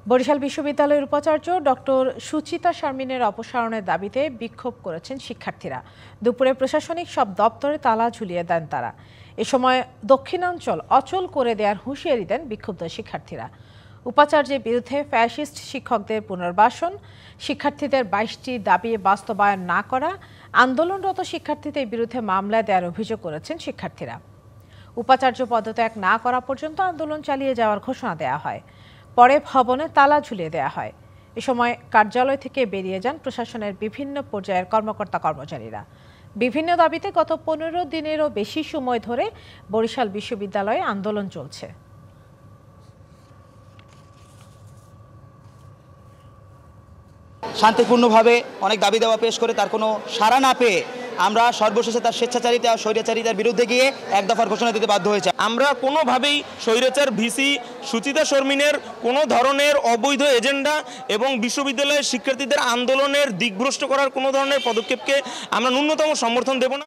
বরিশাল বিশ্ববিদ্যালয়ের উপাচার্য ডক্টর সুচিতা শারমিনের অপসারণের দাবিতে বিক্ষোভ করেছেন শিক্ষার্থীরা। দুপুরে প্রশাসনিক সব দপ্তরে তালা ঝুলিয়ে দেন তারা। এ সময় দক্ষিণাঞ্চল অচল করে দেওয়ার হুঁশিয়ারি দেন বিক্ষুব্ধ শিক্ষার্থীরা। উপাচার্যের বিরুদ্ধে ফ্যাসিস্ট শিক্ষকদের পুনর্বাসন, শিক্ষার্থীদের 22টি দাবি বাস্তবায়ন না করা, আন্দোলনরত শিক্ষার্থীদের বিরুদ্ধে মামলা দেওয়ার অভিযোগ করেছেন শিক্ষার্থীরা। উপাচার্য পদত্যাগ না করা পর্যন্ত আন্দোলন চালিয়ে যাওয়ার ঘোষণা দেওয়া হয়। পরে ভবনে তালা ঝুলিয়ে দেওয়া হয়। এ সময় কার্যালয় থেকে বেরিয়ে যান প্রশাসনের বিভিন্ন পর্যায়ের কর্মকর্তা কর্মচারীরা। বিভিন্ন দাবিতে গত 15 দিনেরও বেশি সময় ধরে বরিশাল বিশ্ববিদ্যালয়ে আন্দোলন চলছে। শান্তিপূর্ণভাবে অনেক দাবি দেওয়া পেশ করে তার কোনো সাড়া না পেয়ে আমরা সর্বশেষে তার স্বেচ্ছাচারিতা ও স্বৈরাচারিতার বিরুদ্ধে গিয়ে এক দফার ঘোষণা দিতে বাধ্য হয়েছে। আমরা কোনোভাবেই স্বৈরাচার ভিসি সুচিতা শারমিনের কোনো ধরনের অবৈধ এজেন্ডা এবং বিশ্ববিদ্যালয়ের শিক্ষার্থীদের আন্দোলনের দিকভ্রষ্ট করার কোনো ধরনের পদক্ষেপকে আমরা ন্যূনতম সমর্থন দেব না।